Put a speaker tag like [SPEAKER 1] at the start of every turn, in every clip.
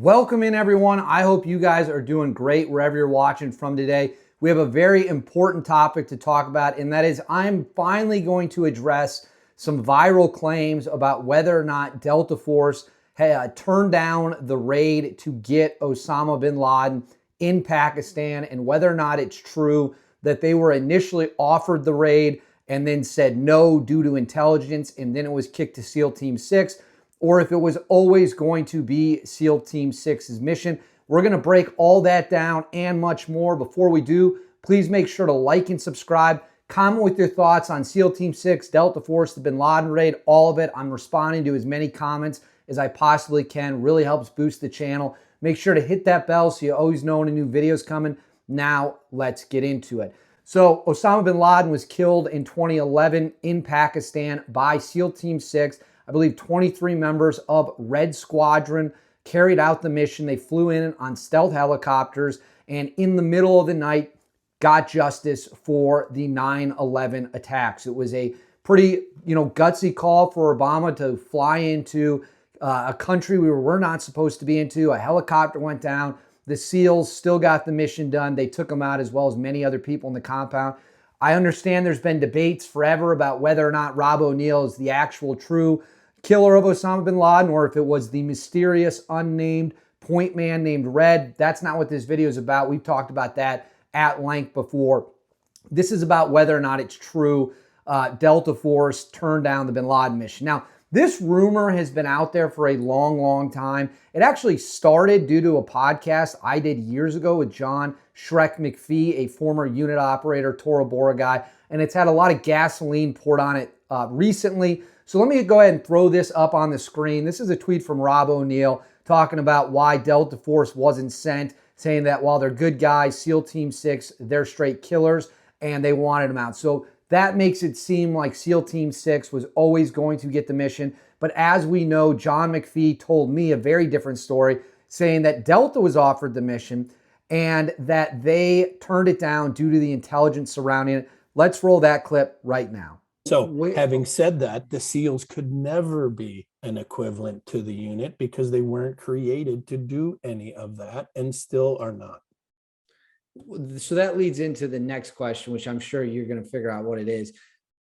[SPEAKER 1] Welcome in, everyone. I hope you guys are doing great wherever you're watching from today. We have a very important topic to talk about, and that is I'm finally going to address some viral claims about whether or not Delta Force turned down the raid to get Osama bin Laden in Pakistan, and whether or not it's true that they were initially offered the raid and then said no due to intelligence, and then it was kicked to SEAL Team 6, or if it was always going to be SEAL Team 6's mission. We're going to break all that down and much more. Before we do, please make sure to like and subscribe. Comment with your thoughts on SEAL Team 6, Delta Force, the Bin Laden raid, all of it. I'm responding to as many comments as I possibly can. Really helps boost the channel. Make sure to hit that bell so you always know when a new video is coming. Now, let's get into it. So, Osama bin Laden was killed in 2011 in Pakistan by SEAL Team 6. I believe 23 members of Red Squadron carried out the mission. They flew in on stealth helicopters and in the middle of the night got justice for the 9/11 attacks. It was a pretty, gutsy call for Obama to fly into a country we were not supposed to be into. A helicopter went down. The SEALs still got the mission done. They took them out as well as many other people in the compound. I understand there's been debates forever about whether or not Rob O'Neill is the actual true killer of Osama bin Laden, or if it was the mysterious, unnamed point man named Red. That's not what this video is about. We've talked about that at length before. This is about whether or not it's true Delta Force turned down the bin Laden mission. Now, this rumor has been out there for a long, long time. It actually started due to a podcast I did years ago with John Shrek McPhee, a former unit operator, Tora Bora guy, and it's had a lot of gasoline poured on it recently. So let me go ahead and throw this up on the screen. This is a tweet from Rob O'Neill talking about why Delta Force wasn't sent, saying that while they're good guys, SEAL Team 6, they're straight killers, and they wanted them out. So that makes it seem like SEAL Team 6 was always going to get the mission. But as we know, John McPhee told me a very different story, saying that Delta was offered the mission and that they turned it down due to the intelligence surrounding it. Let's roll that clip right now.
[SPEAKER 2] So having said that, the SEALs could never be an equivalent to the unit because they weren't created to do any of that and still are not.
[SPEAKER 1] So that leads into the next question, which I'm sure you're going to figure out what it is.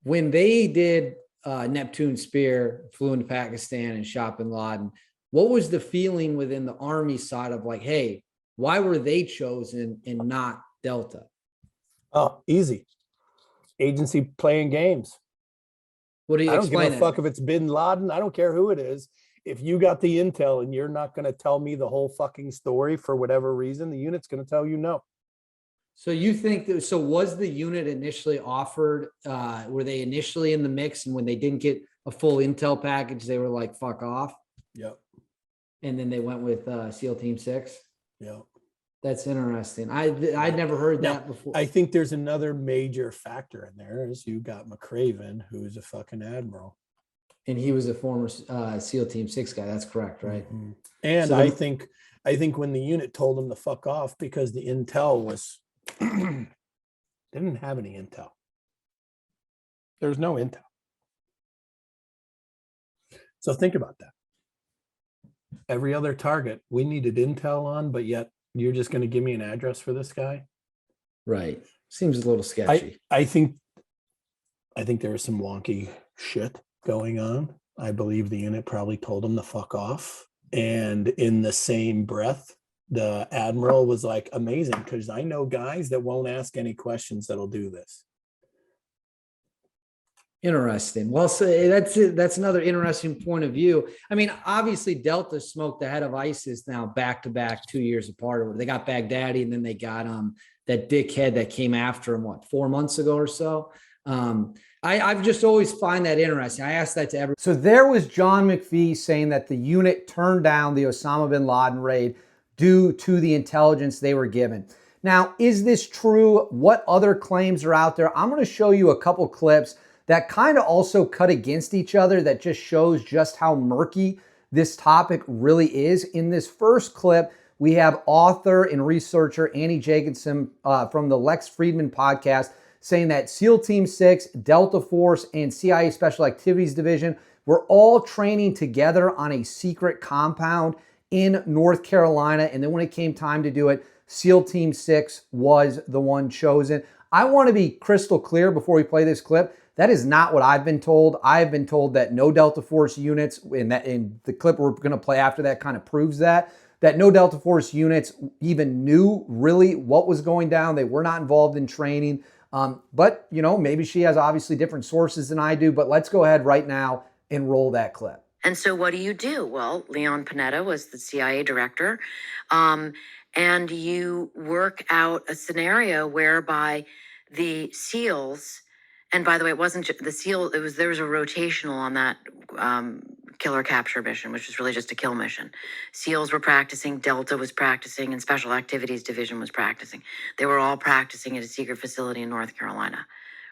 [SPEAKER 1] When they did Neptune Spear, flew into Pakistan and shot bin Laden, what was the feeling within the Army side of like, hey, why were they chosen and not Delta?
[SPEAKER 2] Oh, easy. Agency playing games.
[SPEAKER 1] What do you explain?
[SPEAKER 2] I don't give a fuck if it's bin Laden. I don't care who it is. If you got the intel and you're not going to tell me the whole fucking story for whatever reason, the unit's going to tell you no.
[SPEAKER 1] So you think that, so was the unit initially offered, were they initially in the mix, and when they didn't get a full intel package, they were like, fuck off?
[SPEAKER 2] Yep.
[SPEAKER 1] And then they went with SEAL Team 6?
[SPEAKER 2] Yep.
[SPEAKER 1] That's interesting. I'd never heard that before.
[SPEAKER 2] I think there's another major factor in there is you got McRaven, who's a fucking admiral.
[SPEAKER 1] And he was a former SEAL Team 6 guy. That's correct, right?
[SPEAKER 2] Mm-hmm. And so I think when the unit told him to fuck off because the intel was didn't have any intel. There's no intel. So think about that. Every other target we needed intel on, but yet you're just going to give me an address for this guy?
[SPEAKER 1] Right. Seems a little sketchy.
[SPEAKER 2] I think there was some wonky shit going on. I believe the unit probably told him to fuck off. And in the same breath, the admiral was like, amazing, because I know guys that won't ask any questions that'll do this.
[SPEAKER 1] Interesting. Well, so that's another interesting point of view. I mean, obviously Delta smoked the head of ISIS now back to back 2 years apart. They got Baghdadi, and then they got that dickhead that came after him 4 months ago or so. I've just always find that interesting. I asked that to everyone. So there was John McPhee saying that the unit turned down the Osama bin Laden raid due to the intelligence they were given. Now, is this true? What other claims are out there? I'm going to show you a couple clips that kind of also cut against each other that just shows just how murky this topic really is. In this first clip, we have author and researcher Annie Jacobson from the Lex Friedman podcast saying that SEAL Team 6, Delta Force, and CIA Special Activities Division were all training together on a secret compound in North Carolina. And then when it came time to do it, SEAL Team 6 was the one chosen. I want to be crystal clear before we play this clip. That is not what I've been told. I've been told that no Delta Force units, in the clip we're going to play after that kind of proves that no Delta Force units even knew really what was going down. They were not involved in training. But, you know, maybe she has obviously different sources than I do. But let's go ahead right now and roll that clip.
[SPEAKER 3] And so what do? Well, Leon Panetta was the CIA director. And you work out a scenario whereby the SEALs, and by the way, it wasn't the SEAL, there was a rotational on that killer capture mission, which was really just a kill mission. SEALs were practicing, Delta was practicing, and Special Activities Division was practicing. They were all practicing at a secret facility in North Carolina,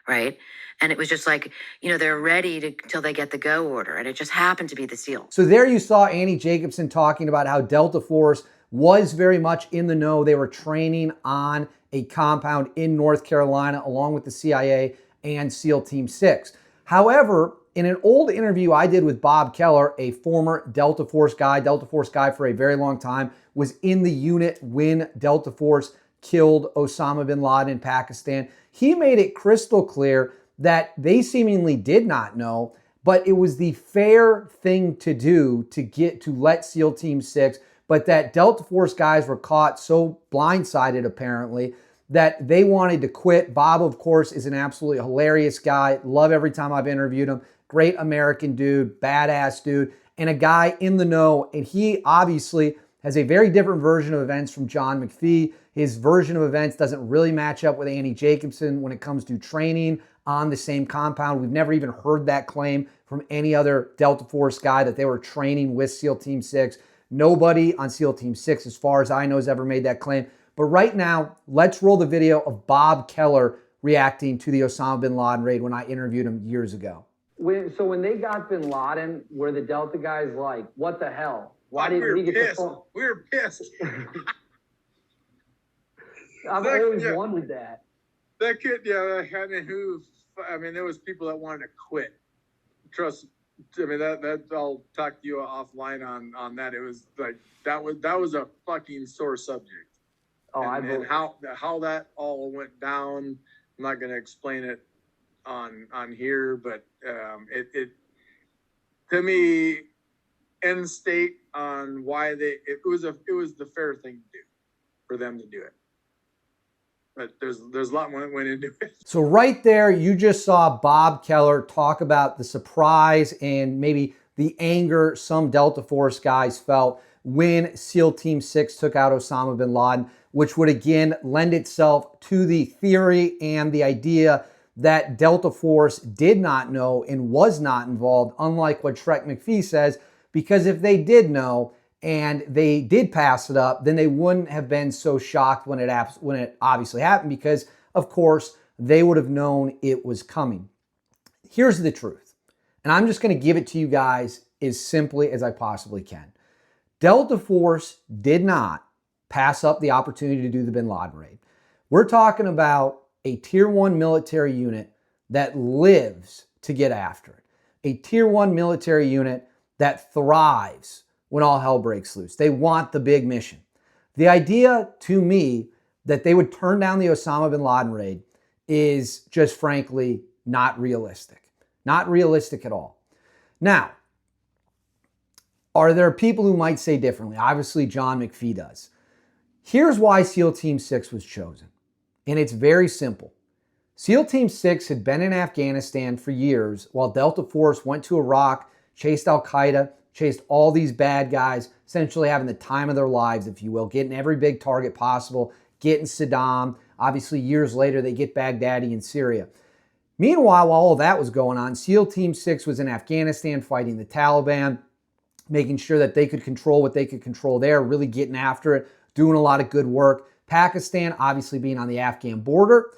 [SPEAKER 3] right? And it was just like, you know, they're ready till they get the go order. And it just happened to be the SEAL.
[SPEAKER 1] So there you saw Annie Jacobson talking about how Delta Force was very much in the know. They were training on a compound in North Carolina along with the CIA and SEAL Team 6. However, in an old interview I did with Bob Keller, a former Delta Force guy for a very long time, was in the unit when Delta Force killed Osama bin Laden in Pakistan. He made it crystal clear that they seemingly did not know, but it was the fair thing to do to let SEAL Team 6, but that Delta Force guys were caught so blindsided apparently that they wanted to quit. Bob, of course, is an absolutely hilarious guy. Love every time I've interviewed him. Great American dude, badass dude, and a guy in the know. And he obviously has a very different version of events from John McPhee. His version of events doesn't really match up with Annie Jacobson when it comes to training on the same compound. We've never even heard that claim from any other Delta Force guy that they were training with SEAL Team 6. Nobody on SEAL Team 6, as far as I know, has ever made that claim. But right now, let's roll the video of Bob Keller reacting to the Osama bin Laden raid when I interviewed him years ago.
[SPEAKER 4] So when they got bin Laden, were the Delta guys like, what the hell? Why didn't we get the phone?
[SPEAKER 5] We were pissed.
[SPEAKER 4] I've always wondered that.
[SPEAKER 5] That kid, yeah, I mean, there was people that wanted to quit. Trust, I mean, that I'll talk to you offline on that. It was like, that was a fucking sore subject.
[SPEAKER 4] Oh,
[SPEAKER 5] and how that all went down, I'm not going to explain it on here, but it to me, end state on why it was the fair thing to do for them to do it. But there's a lot more that went into it.
[SPEAKER 1] So right there, you just saw Bob Keller talk about the surprise and maybe the anger some Delta Force guys felt when SEAL Team 6 took out Osama bin Laden, which would again lend itself to the theory and the idea that Delta Force did not know and was not involved, unlike what Shrek McPhee says, because if they did know and they did pass it up, then they wouldn't have been so shocked when it obviously happened, because of course they would have known it was coming. Here's the truth, and I'm just going to give it to you guys as simply as I possibly can. Delta Force did not pass up the opportunity to do the bin Laden raid. We're talking about a Tier 1 military unit that lives to get after it. A Tier 1 military unit that thrives when all hell breaks loose. They want the big mission. The idea to me that they would turn down the Osama bin Laden raid is just frankly not realistic. Not realistic at all. Now, are there people who might say differently? Obviously, John McPhee does. Here's why SEAL Team 6 was chosen. And it's very simple. SEAL Team 6 had been in Afghanistan for years while Delta Force went to Iraq, chased Al-Qaeda, chased all these bad guys, essentially having the time of their lives, if you will, getting every big target possible, getting Saddam. Obviously, years later, they get Baghdadi in Syria. Meanwhile, while all of that was going on, SEAL Team 6 was in Afghanistan fighting the Taliban, making sure that they could control what they could control there, really getting after it, doing a lot of good work. Pakistan, obviously being on the Afghan border.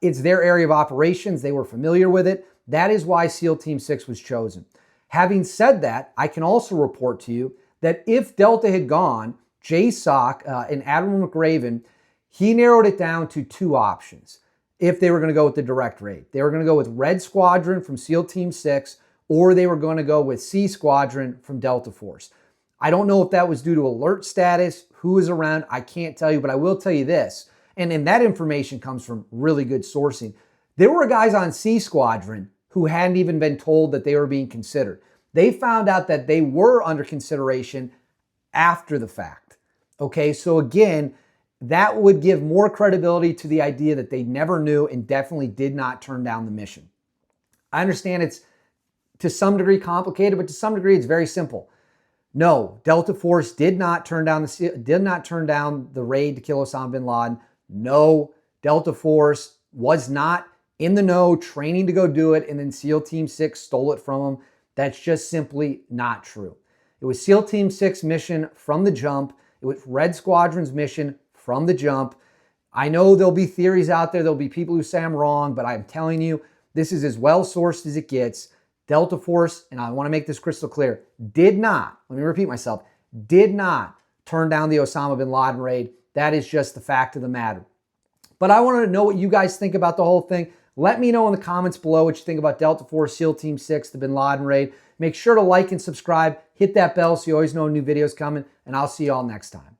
[SPEAKER 1] It's their area of operations. They were familiar with it. That is why SEAL Team 6 was chosen. Having said that, I can also report to you that if Delta had gone, JSOC and Admiral McRaven, he narrowed it down to two options if they were going to go with the direct raid. They were going to go with Red Squadron from SEAL Team 6, or they were going to go with C Squadron from Delta Force. I don't know if that was due to alert status, who was around, I can't tell you, but I will tell you this, and that information comes from really good sourcing. There were guys on C Squadron who hadn't even been told that they were being considered. They found out that they were under consideration after the fact. Okay, so again, that would give more credibility to the idea that they never knew and definitely did not turn down the mission. I understand it's to some degree complicated, but to some degree it's very simple. No, Delta Force did not turn down the raid to kill Osama bin Laden. No, Delta Force was not in the know, training to go do it, and then SEAL Team 6 stole it from them. That's just simply not true. It was SEAL Team 6 mission from the jump. It was Red Squadron's mission from the jump. I know there'll be theories out there. There'll be people who say I'm wrong, but I'm telling you, this is as well sourced as it gets. Delta Force, and I want to make this crystal clear, did not, let me repeat myself, did not turn down the Osama bin Laden raid. That is just the fact of the matter. But I want to know what you guys think about the whole thing. Let me know in the comments below what you think about Delta Force, SEAL Team 6, the bin Laden raid. Make sure to like and subscribe. Hit that bell so you always know new videos coming, and I'll see you all next time.